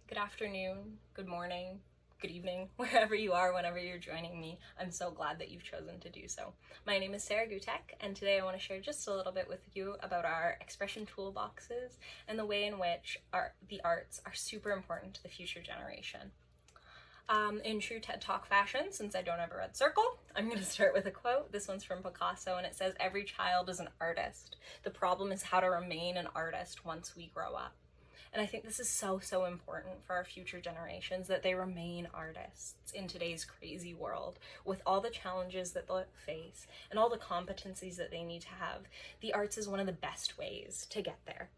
Good afternoon, good morning, good evening, wherever you are, whenever you're joining me. I'm so glad that you've chosen to do so. My name is Sarah Gutek, and today I want to share just a little bit with you about our expression toolboxes and the way in which the arts are super important to the future generation. In true TED Talk fashion, since I don't have a red circle, I'm going to start with a quote. This one's from Picasso, and it says, "Every child is an artist. The problem is how to remain an artist once we grow up." And I think this is so important for our future generations, that they remain artists in today's crazy world with all the challenges that they'll face and all the competencies that they need to have. The arts is one of the best ways to get there.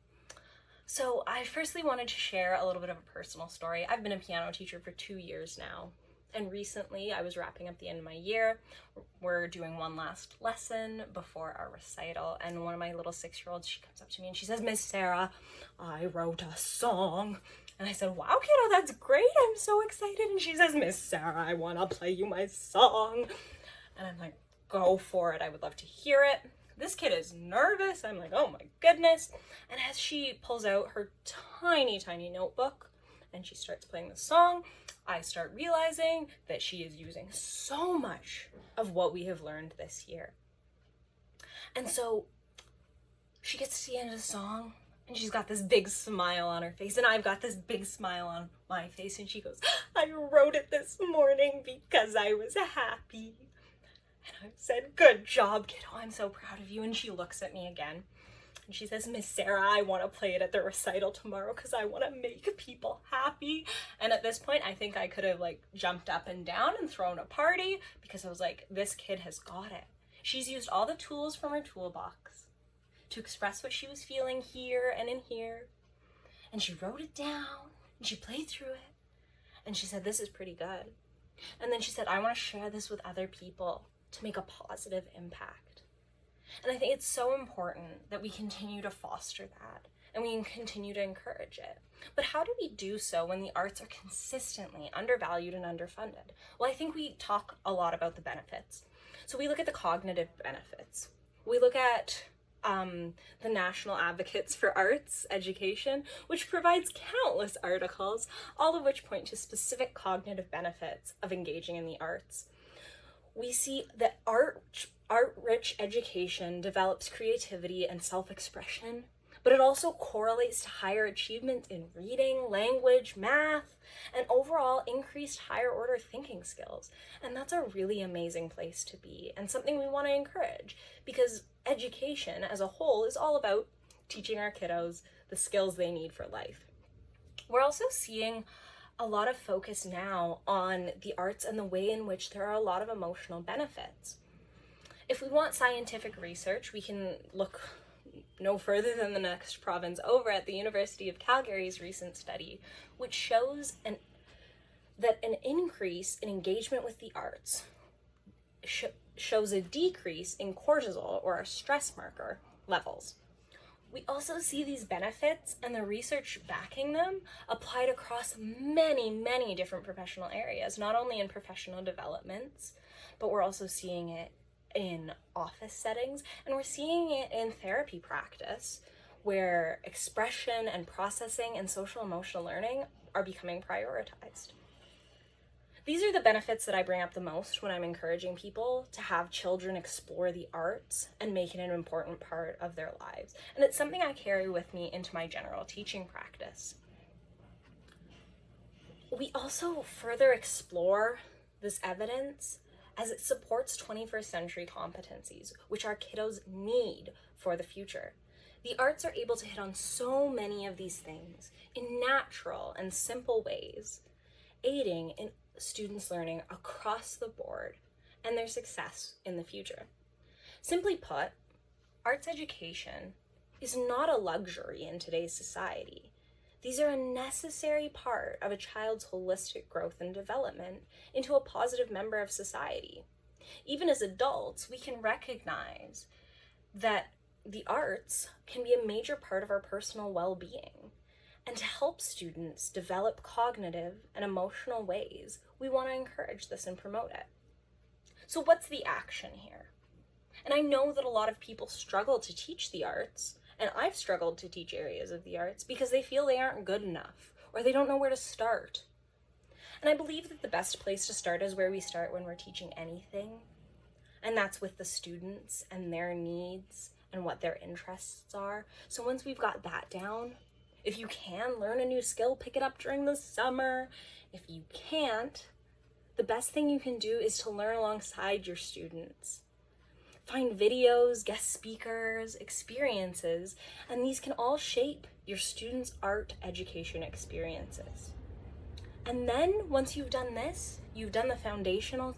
So I firstly wanted to share a little bit of a personal story. I've been a piano teacher for 2 years now. And recently I was wrapping up the end of my year. We're doing one last lesson before our recital. And one of my little 6-year-olds, she comes up to me and she says, "Miss Sarah, I wrote a song." And I said, "Wow, kiddo, that's great. I'm so excited." And she says, "Miss Sarah, I want to play you my song." And I'm like, "Go for it. I would love to hear it." This kid is nervous. I'm like, "Oh my goodness." And as she pulls out her tiny notebook and she starts playing the song, I start realizing that she is using so much of what we have learned this year. And so she gets to the end of the song and she's got this big smile on her face, and I've got this big smile on my face, and she goes, "I wrote it this morning because I was happy." And I said, "Good job, kiddo. I'm so proud of you." And she looks at me again and she says, "Miss Sarah, I want to play it at the recital tomorrow because I want to make people happy." And at this point, I think I could have jumped up and down and thrown a party, because I was like, this kid has got it. She's used all the tools from her toolbox to express what she was feeling here and in here. And she wrote it down and she played through it. And she said, "This is pretty good." And then she said, "I want to share this with other people to make a positive impact." And I think it's so important that we continue to foster that and we continue to encourage it. But how do we do so when the arts are consistently undervalued and underfunded? Well, I think we talk a lot about the benefits. So we look at the cognitive benefits. We look at the National Advocates for Arts Education, which provides countless articles, all of which point to specific cognitive benefits of engaging in the arts. We see that art-rich education develops creativity and self-expression, but it also correlates to higher achievement in reading, language, math, and overall increased higher order thinking skills. And that's a really amazing place to be, and something we want to encourage, because education as a whole is all about teaching our kiddos the skills they need for life. We're also seeing a lot of focus now on the arts and the way in which there are a lot of emotional benefits. If we want scientific research, we can look no further than the next province over at the University of Calgary's recent study, which shows that an increase in engagement with the arts shows a decrease in cortisol, or our stress marker, levels. We also see these benefits and the research backing them applied across many different professional areas, not only in professional developments, but we're also seeing it in office settings, and we're seeing it in therapy practice, where expression and processing and social emotional learning are becoming prioritized. These are the benefits that I bring up the most when I'm encouraging people to have children explore the arts and make it an important part of their lives. And it's something I carry with me into my general teaching practice. We also further explore this evidence as it supports 21st century competencies, which our kiddos need for the future. The arts are able to hit on so many of these things in natural and simple ways, aiding in students' learning across the board and their success in the future. Simply put, arts education is not a luxury in today's society. These are a necessary part of a child's holistic growth and development into a positive member of society. Even as adults, we can recognize that the arts can be a major part of our personal well-being. And to help students develop cognitive and emotional ways, we want to encourage this and promote it. So what's the action here? And I know that a lot of people struggle to teach the arts, and I've struggled to teach areas of the arts because they feel they aren't good enough, or they don't know where to start. And I believe that the best place to start is where we start when we're teaching anything, and that's with the students and their needs and what their interests are. So once we've got that down, if you can learn a new skill, pick it up during the summer. If you can't, the best thing you can do is to learn alongside your students. Find videos, guest speakers, experiences, and these can all shape your students' art education experiences. And then once you've done this, you've done the foundational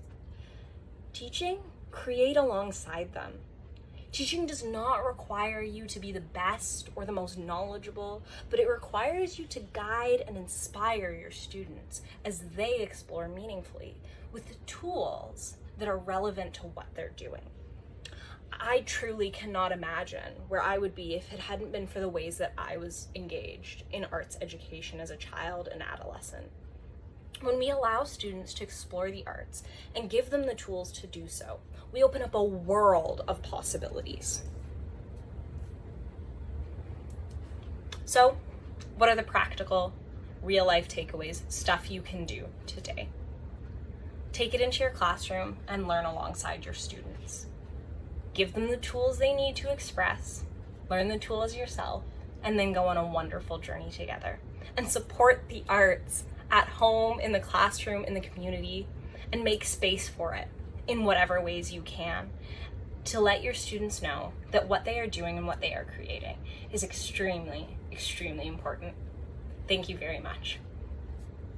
teaching, create alongside them. Teaching does not require you to be the best or the most knowledgeable, but it requires you to guide and inspire your students as they explore meaningfully with the tools that are relevant to what they're doing. I truly cannot imagine where I would be if it hadn't been for the ways that I was engaged in arts education as a child and adolescent. When we allow students to explore the arts and give them the tools to do so, we open up a world of possibilities. So, what are the practical, real-life takeaways, stuff you can do today? Take it into your classroom and learn alongside your students. Give them the tools they need to express, learn the tools yourself, and then go on a wonderful journey together. And support the arts at home, in the classroom, in the community, and make space for it in whatever ways you can, to let your students know that what they are doing and what they are creating is extremely, extremely important. Thank you very much.